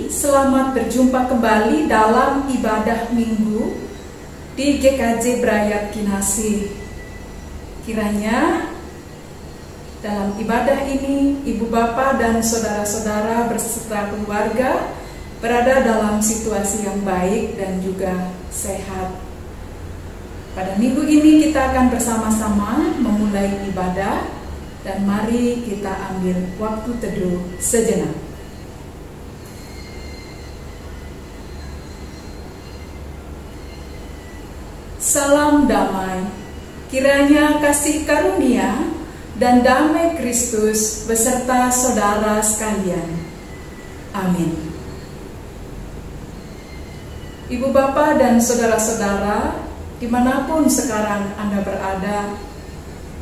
selamat berjumpa kembali dalam ibadah minggu di GKJ Brayat Kinasih. Kiranya dalam ibadah ini ibu bapak dan saudara-saudara beserta keluarga berada dalam situasi yang baik dan juga sehat. Pada minggu ini kita akan bersama-sama memulai ibadah, dan mari kita ambil waktu teduh sejenak. Salam damai, kiranya kasih karunia dan damai Kristus beserta saudara sekalian. Amin. Ibu bapak dan saudara-saudara, dimanapun sekarang Anda berada,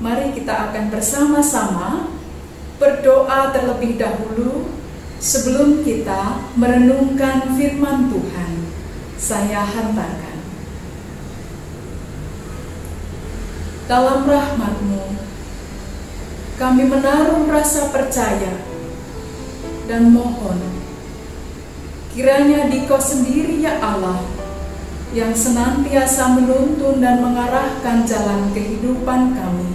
mari kita akan bersama-sama berdoa terlebih dahulu sebelum kita merenungkan firman Tuhan. Saya hantarkan. Dalam rahmat-Mu, kami menaruh rasa percaya dan mohon, kiranya Dikau sendiri ya Allah, yang senantiasa menuntun dan mengarahkan jalan kehidupan kami.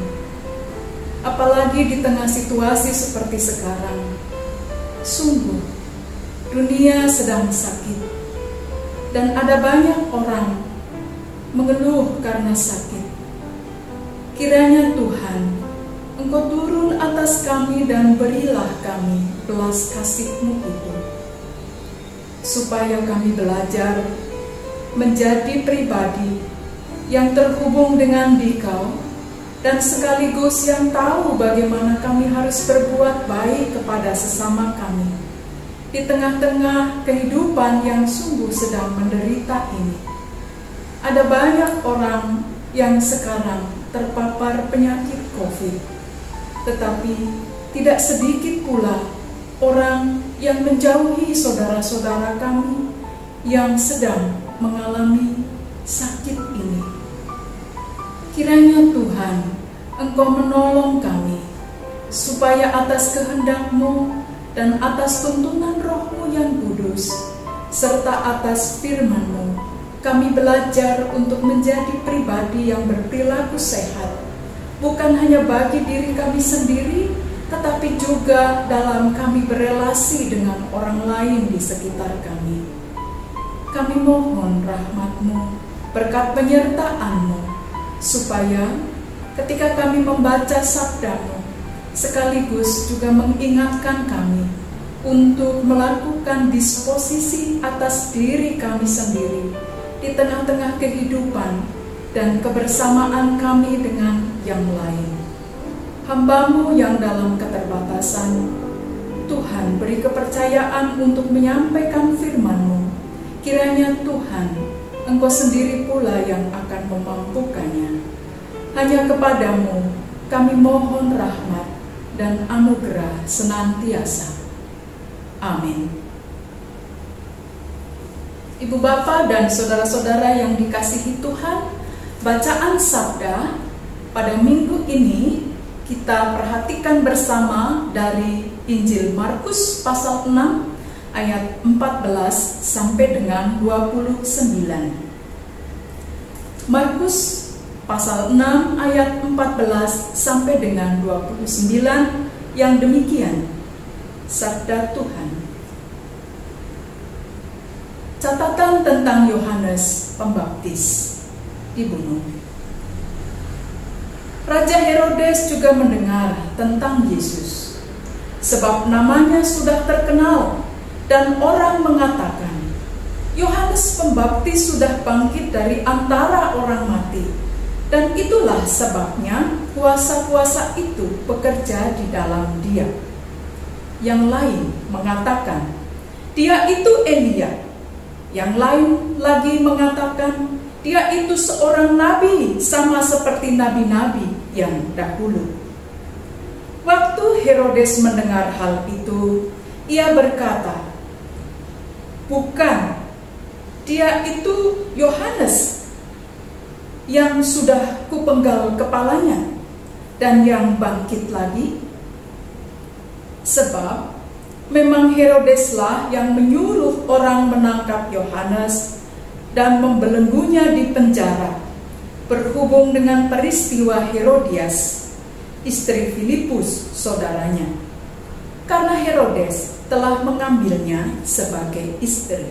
Apalagi di tengah situasi seperti sekarang. Sungguh, dunia sedang sakit, dan ada banyak orang mengeluh karena sakit. Kiranya Tuhan, Engkau turun atas kami dan berilah kami belas kasih-Mu itu, supaya kami belajar menjadi pribadi yang terhubung dengan Dikau, dan sekaligus yang tahu bagaimana kami harus berbuat baik kepada sesama kami di tengah-tengah kehidupan yang sungguh sedang menderita ini. Ada banyak orang yang sekarang terpapar penyakit COVID, tetapi tidak sedikit pula orang yang menjauhi saudara-saudara kami yang sedang mengalami sakit ini. Kiranya Tuhan, Engkau menolong kami, supaya atas kehendak-Mu dan atas tuntunan Roh-Mu yang kudus, serta atas firman-Mu, kami belajar untuk menjadi pribadi yang berperilaku sehat, bukan hanya bagi diri kami sendiri, tetapi juga dalam kami berelasi dengan orang lain di sekitar kami. Kami mohon rahmat-Mu, berkat penyertaan-Mu, supaya ketika kami membaca sabda-Mu, sekaligus juga mengingatkan kami untuk melakukan disposisi atas diri kami sendiri di tengah-tengah kehidupan dan kebersamaan kami dengan yang lain. Hamba-Mu yang dalam keterbatasan, Tuhan beri kepercayaan untuk menyampaikan firman-Mu. Kiranya Tuhan, Engkau sendiri pula yang akan memampukannya. Hanya kepadamu kami mohon rahmat dan anugerah senantiasa. Amin. Ibu bapak dan saudara-saudara yang dikasihi Tuhan, bacaan sabda pada minggu ini kita perhatikan bersama dari Injil Markus pasal 6 ayat 14 sampai dengan 29. Markus pasal 6 ayat 14 sampai dengan 29 yang demikian sabda Tuhan. Catatan tentang Yohanes Pembaptis dibunuh. Raja Herodes juga mendengar tentang Yesus, sebab namanya sudah terkenal, dan orang mengatakan, Yohanes Pembaptis sudah bangkit dari antara orang mati, dan itulah sebabnya kuasa-kuasa itu bekerja di dalam dia. Yang lain mengatakan, dia itu Elia. Yang lain lagi mengatakan, dia itu seorang nabi, sama seperti nabi-nabi yang dahulu. Waktu Herodes mendengar hal itu, ia berkata, bukan, dia itu Yohanes yang sudah kupenggal kepalanya dan yang bangkit lagi. Sebab memang Herodeslah yang menyuruh orang menangkap Yohanes dan membelenggunya di penjara, berhubung dengan peristiwa Herodias, istri Filipus, saudaranya, karena Herodes telah mengambilnya sebagai istri.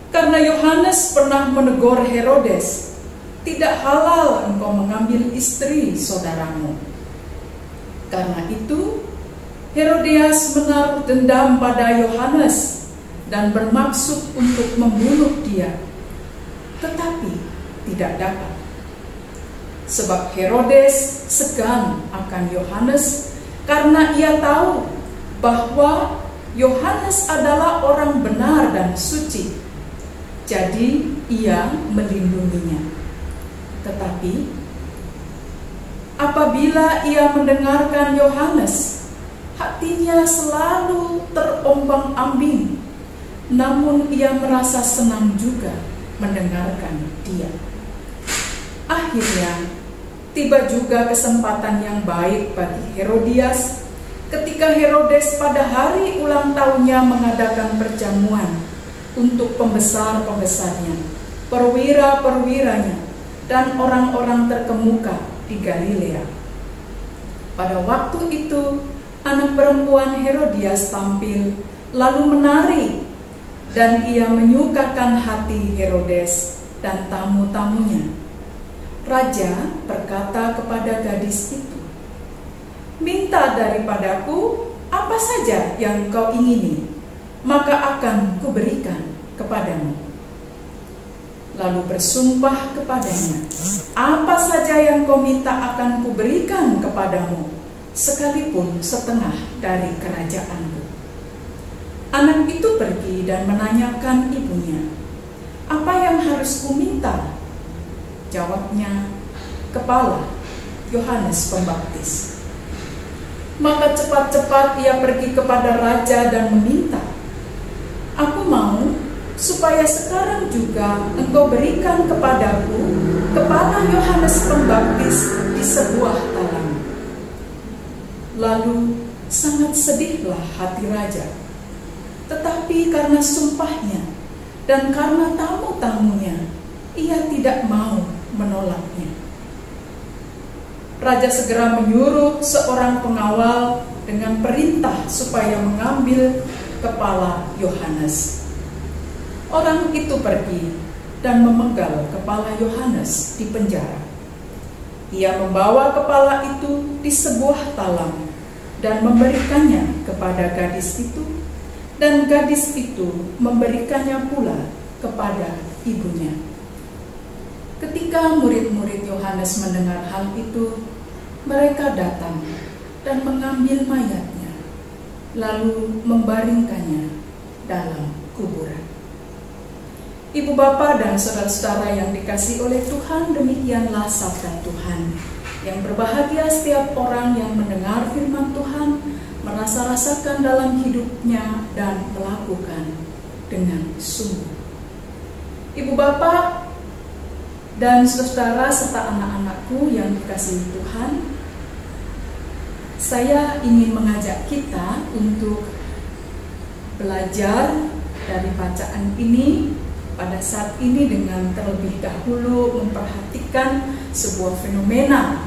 Karena Yohanes pernah menegur Herodes, "Tidak halal engkau mengambil istri saudaramu." Karena itu, Herodias menaruh dendam pada Yohanes dan bermaksud untuk membunuh dia, tetapi tidak dapat. Sebab Herodes segan akan Yohanes karena ia tahu bahwa Yohanes adalah orang benar dan suci. Jadi ia melindunginya. Tetapi apabila ia mendengarkan Yohanes, hatinya selalu terombang-ambing, namun ia merasa senang juga mendengarkan dia. Akhirnya, tiba juga kesempatan yang baik bagi Herodias ketika Herodes pada hari ulang tahunnya mengadakan perjamuan untuk pembesar-pembesarnya, perwira-perwiranya, dan orang-orang terkemuka di Galilea. Pada waktu itu, anak perempuan Herodias tampil lalu menari, dan ia menyukakan hati Herodes dan tamu-tamunya. Raja berkata kepada gadis itu, "Minta daripadaku apa saja yang kau ingini, maka akan kuberikan kepadamu." Lalu bersumpah kepadanya, "Apa saja yang kau minta akan kuberikan kepadamu, sekalipun setengah dari kerajaanku." Anak itu pergi dan menanyakan ibunya, "Apa yang harus kuminta?" Jawabnya, "Kepala Yohanes Pembaptis." Maka cepat-cepat ia pergi kepada raja dan meminta, "Aku mau supaya sekarang juga engkau berikan kepadaku kepala Yohanes Pembaptis di sebuah talam." Lalu sangat sedihlah hati raja, tetapi karena sumpahnya dan karena tamu-tamunya, ia tidak mau menolaknya. Raja segera menyuruh seorang pengawal dengan perintah supaya mengambil kepala Yohanes. Orang itu pergi dan memenggal kepala Yohanes di penjara. Ia membawa kepala itu di sebuah talam dan memberikannya kepada gadis itu, dan gadis itu memberikannya pula kepada ibunya. Ketika murid-murid Yohanes mendengar hal itu, mereka datang dan mengambil mayatnya, lalu membaringkannya dalam kuburan. Ibu bapa dan saudara-saudara yang dikasihi oleh Tuhan, demikianlah sabda Tuhan. Yang berbahagia setiap orang yang mendengar firman Tuhan, merasa-rasakan dalam hidupnya dan melakukan dengan sungguh. Ibu bapa dan saudara serta anak-anakku yang dikasihi Tuhan, saya ingin mengajak kita untuk belajar dari bacaan ini pada saat ini dengan terlebih dahulu memperhatikan sebuah fenomena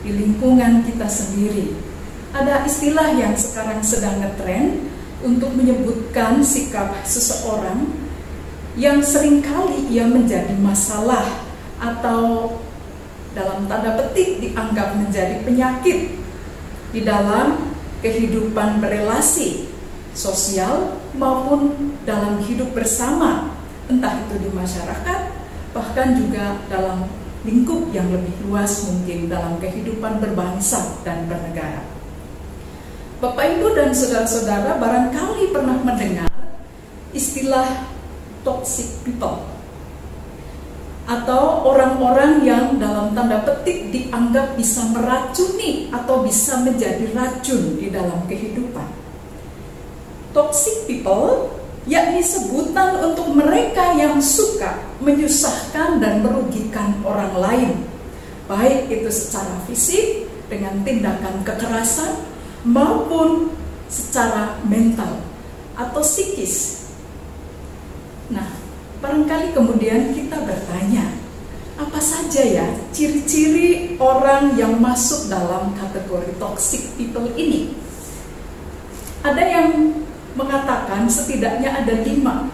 di lingkungan kita sendiri. Ada istilah yang sekarang sedang ngetren untuk menyebutkan sikap seseorang yang seringkali ia menjadi masalah atau dalam tanda petik dianggap menjadi penyakit di dalam kehidupan berelasi sosial maupun dalam hidup bersama, entah itu di masyarakat, bahkan juga dalam lingkup yang lebih luas mungkin dalam kehidupan berbangsa dan bernegara. Bapak, Ibu, dan saudara-saudara barangkali pernah mendengar istilah toxic people atau orang-orang yang dalam tanda petik dianggap bisa meracuni atau bisa menjadi racun di dalam kehidupan. Toxic people yakni sebutan untuk mereka yang suka menyusahkan dan merugikan orang lain, baik itu secara fisik dengan tindakan kekerasan maupun secara mental atau psikis. Nah, barangkali kemudian kita bertanya, apa saja ya ciri-ciri orang yang masuk dalam kategori toxic people ini? Ada yang mengatakan setidaknya ada 5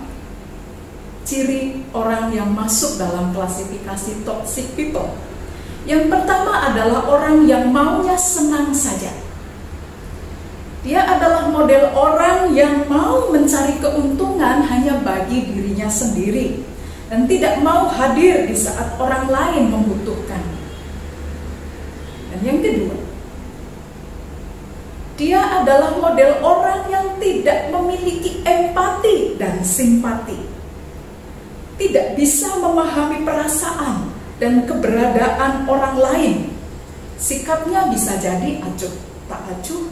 ciri orang yang masuk dalam klasifikasi toxic people. Yang pertama adalah orang yang maunya senang saja. Dia adalah model orang yang mau mencari keuntungan hanya bagi dirinya sendiri dan tidak mau hadir di saat orang lain membutuhkan. Dan yang kedua, dia adalah model orang yang tidak memiliki empati dan simpati. Tidak bisa memahami perasaan dan keberadaan orang lain. Sikapnya bisa jadi acuh tak acuh,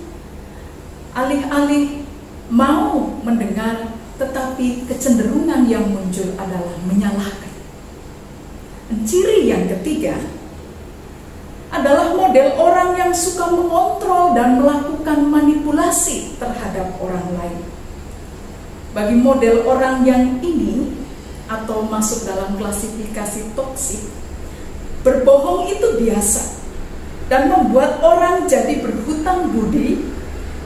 alih-alih mau mendengar, tetapi kecenderungan yang muncul adalah menyalahkan. Ciri yang ketiga adalah model orang yang suka mengontrol dan melakukan manipulasi terhadap orang lain. Bagi model orang yang ini atau masuk dalam klasifikasi toksik, berbohong itu biasa dan membuat orang jadi berhutang budi,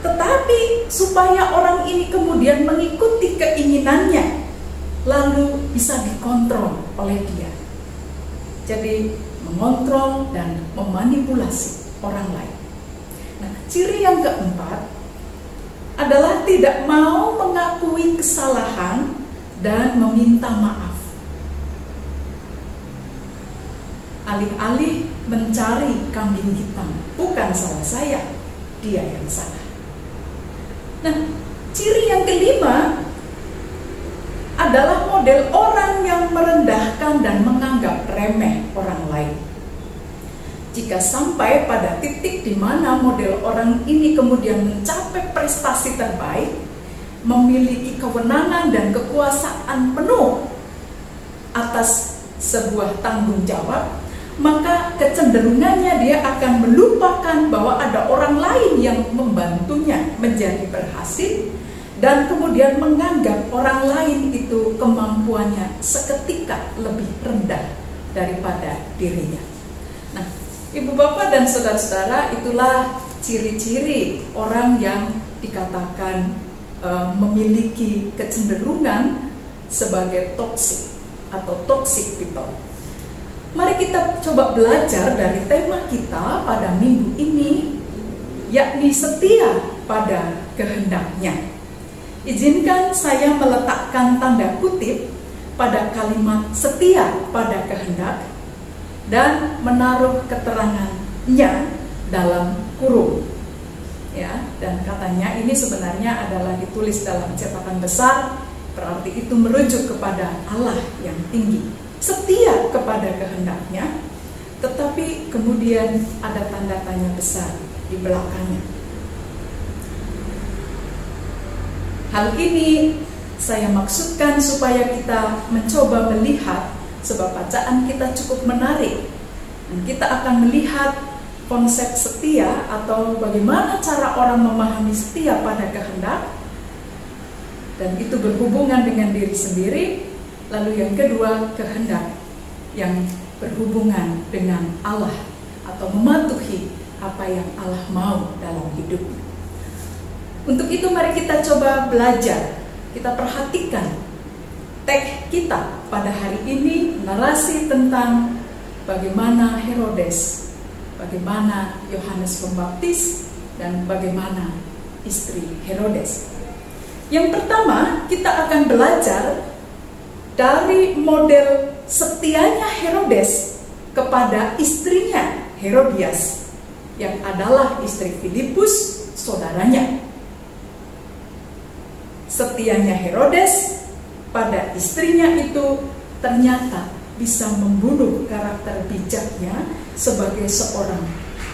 tetapi supaya orang ini kemudian mengikuti keinginannya, lalu bisa dikontrol oleh dia. Jadi mengontrol dan memanipulasi orang lain. Nah, ciri yang keempat adalah tidak mau mengakui kesalahan dan meminta maaf. Alih-alih mencari kambing hitam, bukan salah saya, dia yang salah. Nah, ciri yang kelima adalah model orang yang merendahkan dan menganggap remeh orang lain. Jika sampai pada titik di mana model orang ini kemudian mencapai prestasi terbaik, memiliki kewenangan dan kekuasaan penuh atas sebuah tanggung jawab, maka kecenderungannya dia akan melupakan bahwa ada orang lain yang membantunya menjadi berhasil, dan kemudian menganggap orang lain itu kemampuannya seketika lebih rendah daripada dirinya. Nah, ibu bapak dan saudara-saudara, itulah ciri-ciri orang yang dikatakan memiliki kecenderungan sebagai toxic atau toxic people. Mari kita coba belajar dari tema kita pada minggu ini, yakni setia pada kehendaknya. Izinkan saya meletakkan tanda kutip pada kalimat setia pada kehendak dan menaruh keterangannya dalam kurung. Ya, dan katanya ini sebenarnya adalah ditulis dalam cetakan besar, berarti itu merujuk kepada Allah yang tinggi, setia kepada kehendaknya, tetapi kemudian ada tanda tanya besar di belakangnya. Hal ini saya maksudkan supaya kita mencoba melihat, sebab bacaan kita cukup menarik, dan kita akan melihat konsep setia atau bagaimana cara orang memahami setia pada kehendak, dan itu berhubungan dengan diri sendiri. Lalu yang kedua, kehendak yang berhubungan dengan Allah atau mematuhi apa yang Allah mau dalam hidupnya. Untuk itu mari kita coba belajar, kita perhatikan teks kita pada hari ini, narasi tentang bagaimana Herodes, bagaimana Yohanes Pembaptis, dan bagaimana istri Herodes. Yang pertama, kita akan belajar dari model setianya Herodes kepada istrinya Herodias, yang adalah istri Filipus, saudaranya. Setianya Herodes pada istrinya itu ternyata bisa membunuh karakter bijaknya sebagai seorang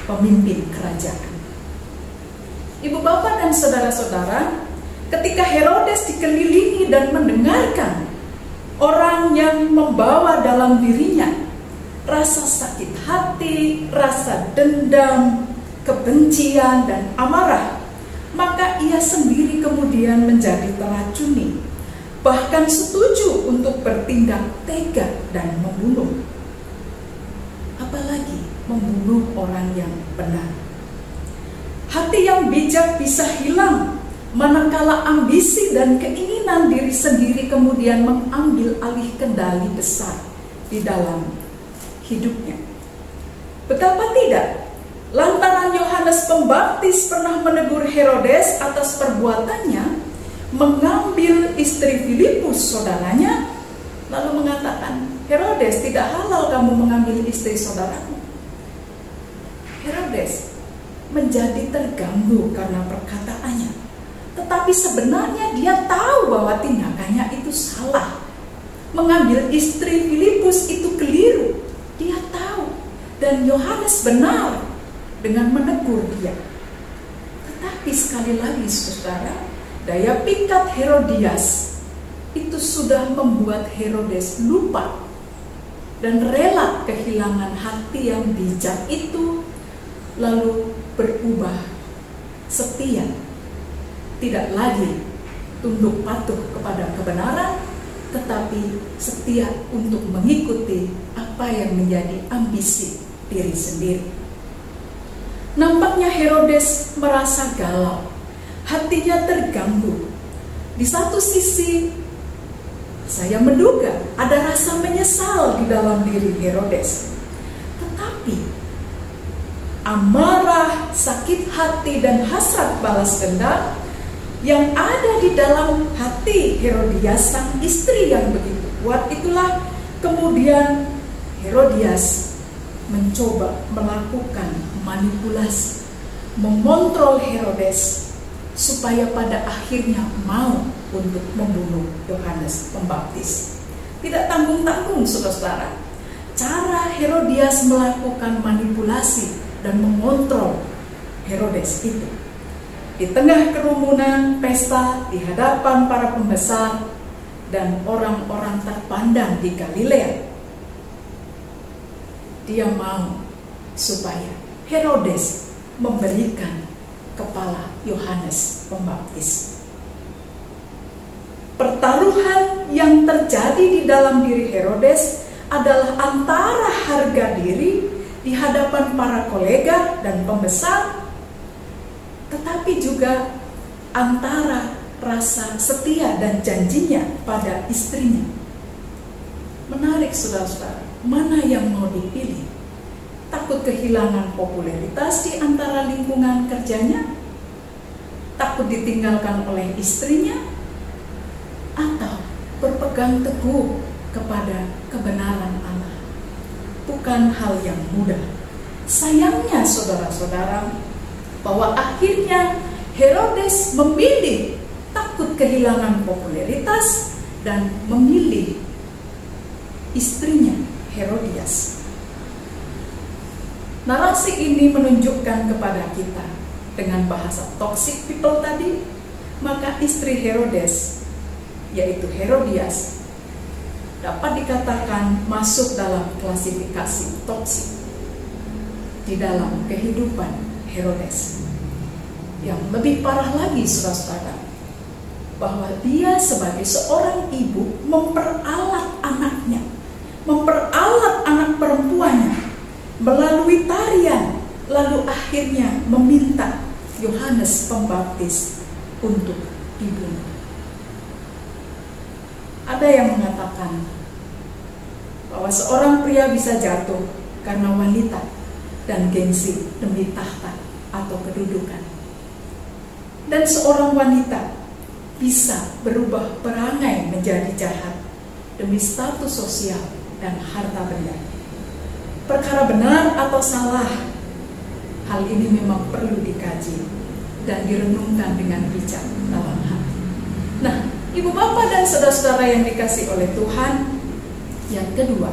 pemimpin kerajaan. Ibu bapak dan saudara-saudara, ketika Herodes dikelilingi dan mendengarkan orang yang membawa dalam dirinya rasa sakit hati, rasa dendam, kebencian, dan amarah maka ia sendiri kemudian menjadi teracuni, bahkan setuju untuk bertindak tega dan membunuh. Apalagi membunuh orang yang benar. Hati yang bijak bisa hilang manakala ambisi dan keinginan diri sendiri kemudian mengambil alih kendali besar di dalam hidupnya. Betapa tidak, lantaran Yohanes Pembaptis pernah menegur Herodes atas perbuatannya mengambil istri Filipus saudaranya, lalu mengatakan, Herodes, tidak halal kamu mengambil istri saudaramu. Herodes menjadi terganggu karena perkataannya, tetapi sebenarnya dia tahu bahwa tindakannya itu salah. Mengambil istri Filipus itu keliru, dia tahu, dan Yohanes benar dengan menegur dia. Tetapi sekali lagi saudara, daya pikat Herodias itu sudah membuat Herodes lupa dan rela kehilangan hati yang bijak itu, lalu berubah setia, tidak lagi tunduk patuh kepada kebenaran, tetapi setia untuk mengikuti apa yang menjadi ambisi diri sendiri. Nampaknya Herodes merasa galau, hatinya terganggu. Di satu sisi, saya menduga ada rasa menyesal di dalam diri Herodes. Tetapi amarah, sakit hati, dan hasrat balas dendam yang ada di dalam hati Herodias, sang istri yang begitu kuat, itulah kemudian Herodias mencoba melakukan manipulasi, mengontrol Herodes supaya pada akhirnya mau untuk membunuh Yohanes Pembaptis. Tidak tanggung-tanggung saudara, cara Herodias melakukan manipulasi dan mengontrol Herodes itu. Di tengah kerumunan pesta, di hadapan para pembesar dan orang-orang terpandang di Galilea, dia mau supaya Herodes memberikan kepala Yohanes Pembaptis. Pertaruhan yang terjadi di dalam diri Herodes adalah antara harga diri di hadapan para kolega dan pembesar, tetapi juga antara rasa setia dan janjinya pada istrinya. Menarik saudara-saudara, mana yang mau dipilih? Takut kehilangan popularitas di antara lingkungan kerjanya? Takut ditinggalkan oleh istrinya? Atau berpegang teguh kepada kebenaran Allah? Bukan hal yang mudah. Sayangnya saudara-saudara, bahwa akhirnya Herodes memilih takut kehilangan popularitas dan memilih istrinya Herodias. Narasi ini menunjukkan kepada kita dengan bahasa toxic people tadi, maka istri Herodes, yaitu Herodias, dapat dikatakan masuk dalam klasifikasi toksik di dalam kehidupan Herodes. Yang lebih parah lagi saudara-saudara, bahwa dia sebagai seorang ibu memperalat anaknya, memperalat anak perempuannya melalui tarian, lalu akhirnya meminta Yohanes Pembaptis untuk dibunuh. Ada yang mengatakan bahwa seorang pria bisa jatuh karena wanita dan gengsi demi tahta atau kedudukan. Dan seorang wanita bisa berubah perangai menjadi jahat demi status sosial dan harta benda. Perkara benar atau salah, hal ini memang perlu dikaji dan direnungkan dengan bijak dalam hati. Nah, Ibu bapak dan saudara-saudara yang dikasih oleh Tuhan, yang kedua,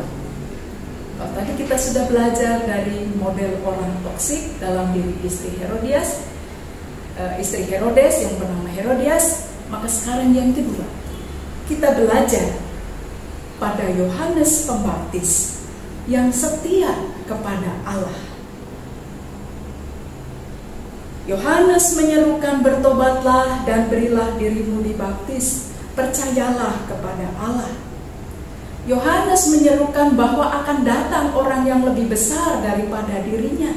tadi kita sudah belajar dari model orang toksik dalam diri istri Herodias, istri Herodes yang bernama Herodias. Maka sekarang yang kedua, kita belajar pada Yohanes Pembaptis yang setia kepada Allah. Yohanes menyerukan, bertobatlah dan berilah dirimu dibaptis, percayalah kepada Allah. Yohanes menyerukan bahwa akan datang orang yang lebih besar daripada dirinya.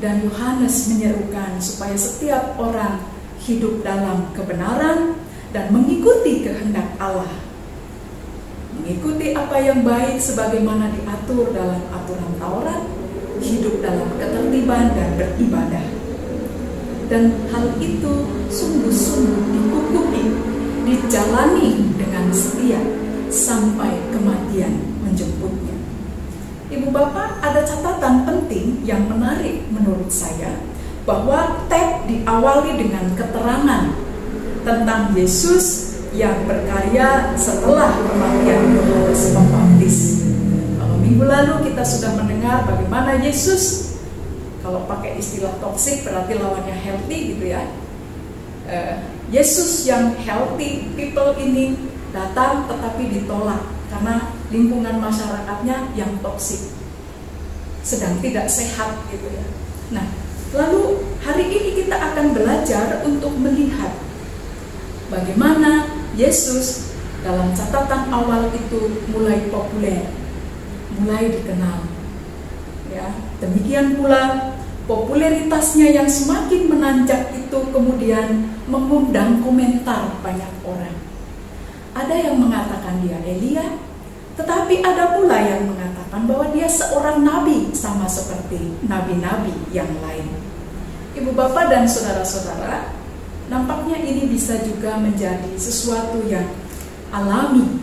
Dan Yohanes menyerukan supaya setiap orang hidup dalam kebenaran dan mengikuti kehendak Allah. Mengikuti apa yang baik sebagaimana diatur dalam aturan Taurat, hidup dalam ketertiban dan beribadah. Dan hal itu sungguh-sungguh dikukuhi, dijalani dengan setia sampai kematian menjemputnya. Ibu bapak, ada catatan penting yang menarik menurut saya, bahwa teks diawali dengan keterangan tentang Yesus yang berkarya setelah kematian Yohanes Pembaptis. Kalau minggu lalu kita sudah mendengar bagaimana Yesus, kalau pakai istilah toksik berarti lawannya healthy gitu ya. Yesus yang healthy people ini datang tetapi ditolak karena lingkungan masyarakatnya yang toksik, sedang tidak sehat gitu ya. Nah, lalu hari ini kita akan belajar untuk melihat bagaimana Yesus dalam catatan awal itu mulai populer, mulai dikenal. Ya, demikian pula popularitasnya yang semakin menanjak itu kemudian mengundang komentar banyak orang. Ada yang mengatakan dia Elia, tetapi ada pula yang mengatakan bahwa dia seorang nabi sama seperti nabi-nabi yang lain. Ibu bapak dan saudara-saudara, nampaknya ini bisa juga menjadi sesuatu yang alami,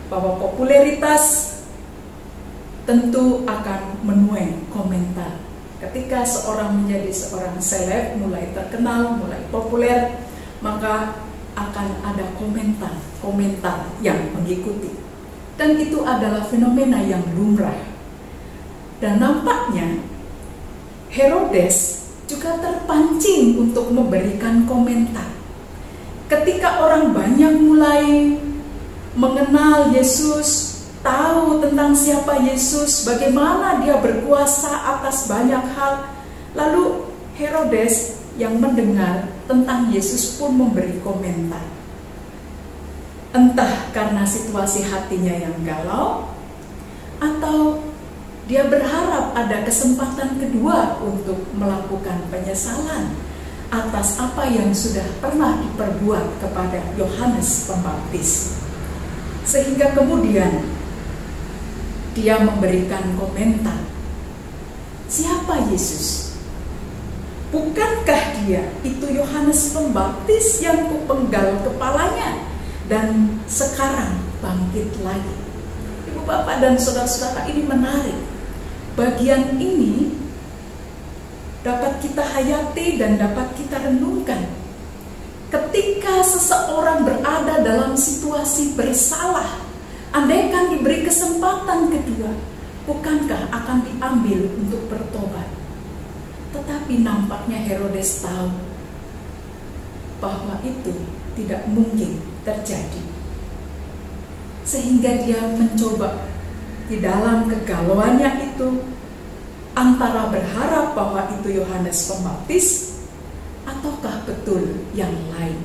bahwa popularitas tentu akan menuai komentar. Ketika seorang menjadi seorang seleb, mulai terkenal, mulai populer, maka akan ada komentar yang mengikuti. Dan itu adalah fenomena yang lumrah. Dan nampaknya Herodes juga terpancing untuk memberikan komentar. Ketika orang banyak mulai mengenal Yesus, tahu tentang siapa Yesus, bagaimana dia berkuasa atas banyak hal, lalu Herodes yang mendengar tentang Yesus pun memberi komentar. Entah karena situasi hatinya yang galau, atau dia berharap ada kesempatan kedua untuk melakukan penyesalan atas apa yang sudah pernah diperbuat kepada Yohanes Pembaptis. Sehingga kemudian dia memberikan komentar, siapa Yesus? Bukankah dia itu Yohanes Pembaptis yang kupenggal kepalanya dan sekarang bangkit lagi? Ibu bapak dan saudara-saudara, ini menarik. Bagian ini dapat kita hayati dan dapat kita renungkan. Ketika seseorang berada dalam situasi bersalah, andaikan diberi kesempatan kedua, bukankah akan diambil untuk bertobat? Tetapi nampaknya Herodes tahu bahwa itu tidak mungkin terjadi. Sehingga dia mencoba di dalam kegalauannya itu antara berharap bahwa itu Yohanes Pembaptis ataukah betul yang lain.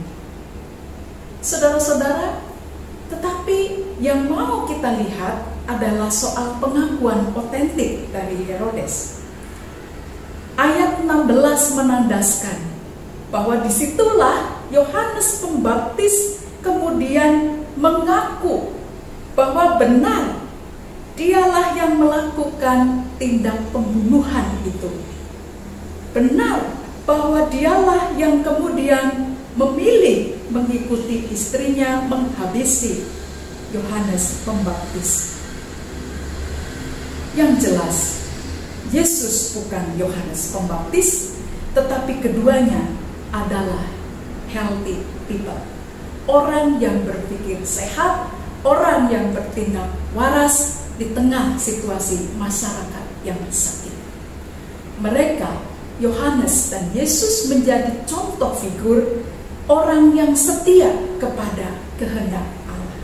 Saudara-saudara, tetapi yang mau kita lihat adalah soal pengakuan otentik dari Herodes. Ayat 16 menandaskan bahwa disitulah Yohanes Pembaptis kemudian mengaku bahwa benar dialah yang melakukan tindak pembunuhan itu. Benar bahwa dialah yang kemudian memilih mengikuti istrinya menghabisi Yohanes Pembaptis. Yang jelas, Yesus bukan Yohanes Pembaptis, tetapi keduanya adalah healthy people. Orang yang berpikir sehat, orang yang bertindak waras di tengah situasi masyarakat yang sakit. Mereka, Yohanes dan Yesus, menjadi contoh figur orang yang setia kepada kehendak Allah.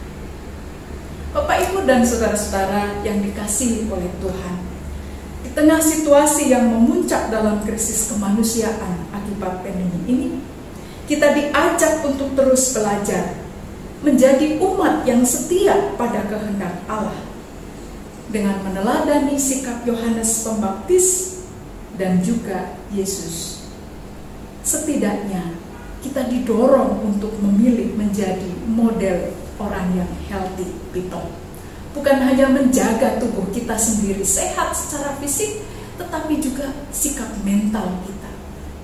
Bapak, Ibu, dan saudara-saudara yang dikasihi oleh Tuhan, di tengah situasi yang memuncak dalam krisis kemanusiaan akibat pandemi ini, kita diajak untuk terus belajar menjadi umat yang setia pada kehendak Allah dengan meneladani sikap Yohanes Pembaptis dan juga Yesus. Setidaknya kita didorong untuk memilih menjadi model orang yang healthy people. Bukan hanya menjaga tubuh kita sendiri sehat secara fisik, tetapi juga sikap mental kita,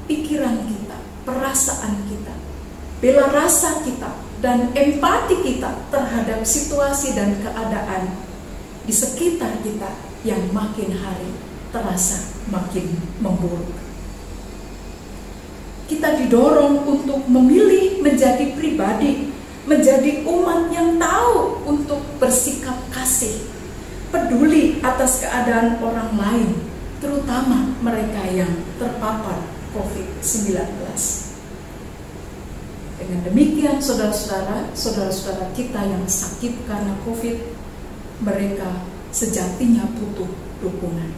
pikiran kita, perasaan kita, bela rasa kita, dan empati kita terhadap situasi dan keadaan di sekitar kita yang makin hari terasa makin memburuk. Kita didorong untuk memilih menjadi pribadi, menjadi umat yang tahu untuk bersikap kasih, peduli atas keadaan orang lain, terutama mereka yang terpapar COVID-19. Dengan demikian, saudara-saudara kita yang sakit karena COVID, mereka sejatinya butuh dukungan.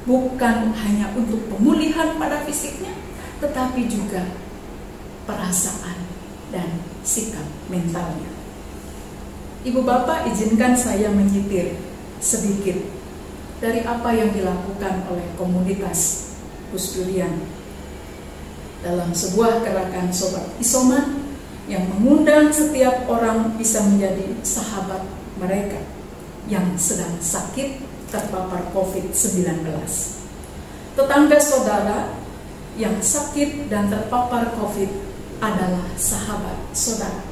Bukan hanya untuk pemulihan pada fisiknya, tetapi juga perasaan dan sikap mentalnya. Ibu bapak, izinkan saya menyitir sedikit dari apa yang dilakukan oleh komunitas Gus Durian dalam sebuah gerakan Sobat Isoman yang mengundang setiap orang bisa menjadi sahabat mereka yang sedang sakit terpapar COVID-19. Tetangga saudara yang sakit dan terpapar COVID adalah sahabat saudara.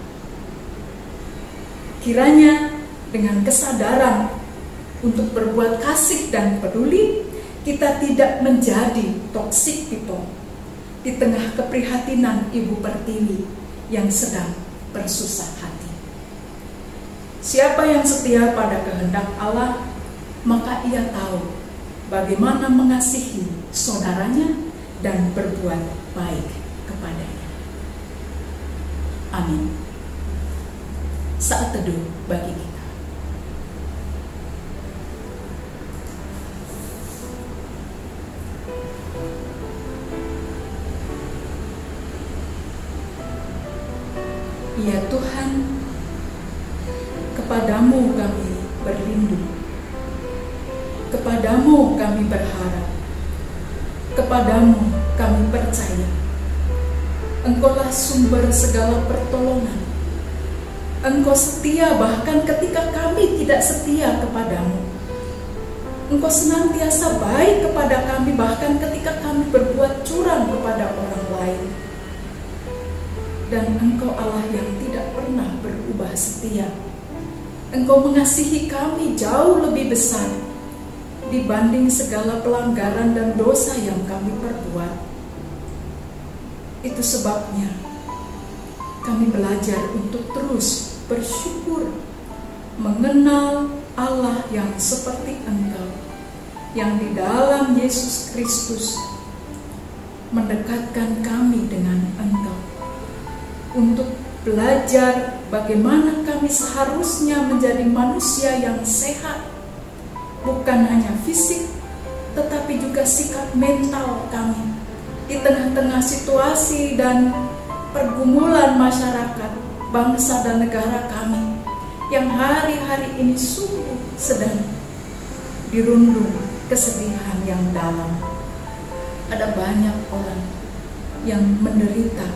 Kiranya dengan kesadaran untuk berbuat kasih dan peduli, kita tidak menjadi toxic people di tengah keprihatinan Ibu Pertiwi yang sedang bersusah hati. Siapa yang setia pada kehendak Allah, maka ia tahu bagaimana mengasihi saudaranya dan berbuat baik kepadanya. Amin. Saat teduh bagi kita. Ya Tuhan, kepadamu kami berlindung, kepadamu kami berharap, kepadamu kami percaya. Engkaulah sumber segala pertolongan. Engkau setia bahkan ketika kami tidak setia kepadamu. Engkau senantiasa baik kepada kami bahkan ketika kami berbuat curang kepada orang lain. Dan Engkau Allah yang tidak pernah berubah setia. Engkau mengasihi kami jauh lebih besar dibanding segala pelanggaran dan dosa yang kami perbuat. Itu sebabnya kami belajar untuk terus bersyukur, mengenal Allah yang seperti Engkau, yang di dalam Yesus Kristus mendekatkan kami dengan Engkau, untuk belajar bagaimana kami seharusnya menjadi manusia yang sehat, bukan hanya fisik, tetapi juga sikap mental kami di tengah-tengah situasi dan pergumulan masyarakat, bangsa dan negara kami yang hari-hari ini sungguh sedang dirundung kesedihan yang dalam. Ada banyak orang yang menderita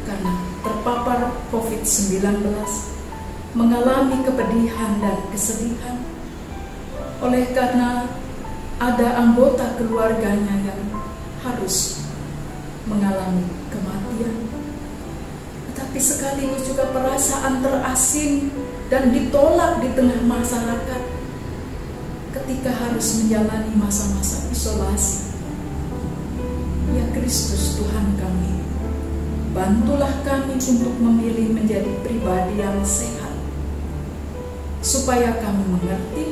karena terpapar COVID-19, mengalami kepedihan dan kesedihan oleh karena ada anggota keluarganya yang harus mengalami kematian. Tetapi sekaligus juga perasaan terasing dan ditolak di tengah masyarakat ketika harus menjalani masa-masa isolasi. Ya Kristus Tuhan kami, bantulah kami untuk memilih menjadi pribadi yang sehat, supaya kami mengerti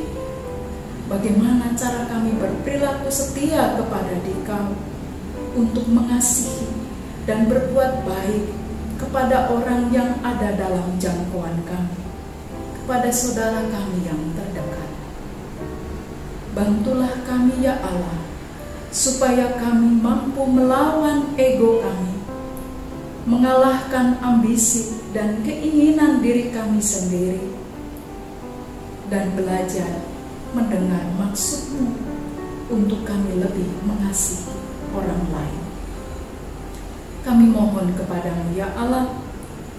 bagaimana cara kami berperilaku setia kepada Dikau untuk mengasihi dan berbuat baik kepada orang yang ada dalam jangkauan kami, kepada saudara kami yang terdekat. Bantulah kami ya Allah, supaya kami mampu melawan ego kami, mengalahkan ambisi dan keinginan diri kami sendiri, dan belajar mendengar maksud-Mu untuk kami lebih mengasihi orang lain. Kami mohon kepadamu ya Allah,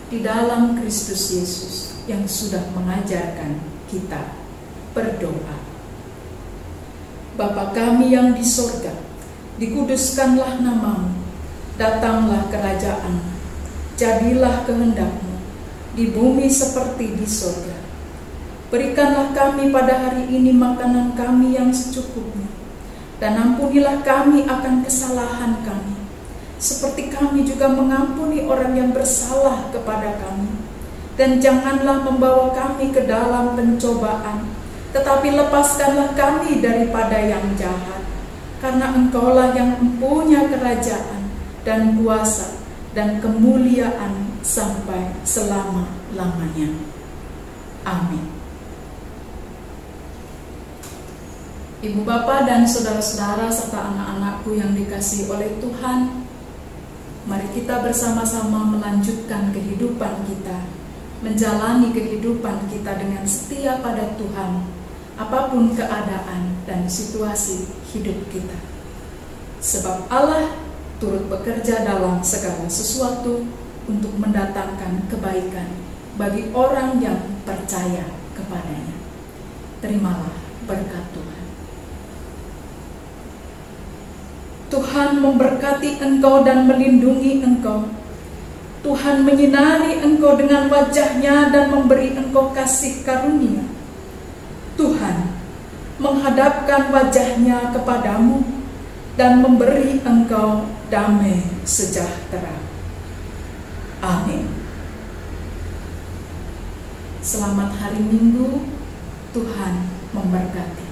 di dalam Kristus Yesus yang sudah mengajarkan kita berdoa. Bapa kami yang di sorga, dikuduskanlah nama-Mu, datanglah kerajaan-Mu, jadilah kehendak-Mu di bumi seperti di sorga. Berikanlah kami pada hari ini makanan kami yang secukupnya, dan ampunilah kami akan kesalahan kami, seperti kami juga mengampuni orang yang bersalah kepada kami. Dan janganlah membawa kami ke dalam pencobaan, tetapi lepaskanlah kami daripada yang jahat. Karena Engkaulah yang mempunyai kerajaan dan kuasa dan kemuliaan sampai selama-lamanya. Amin. Ibu bapa dan saudara-saudara serta anak-anakku yang dikasihi oleh Tuhan, mari kita bersama-sama melanjutkan kehidupan kita, menjalani kehidupan kita dengan setia pada Tuhan, apapun keadaan dan situasi hidup kita. Sebab Allah turut bekerja dalam segala sesuatu untuk mendatangkan kebaikan bagi orang yang percaya kepadanya. Terimalah berkat Tuhan. Tuhan memberkati engkau dan melindungi engkau. Tuhan menyinari engkau dengan wajah-Nya dan memberi engkau kasih karunia. Tuhan menghadapkan wajah-Nya kepadamu dan memberi engkau damai sejahtera. Amin. Selamat hari Minggu. Tuhan memberkati.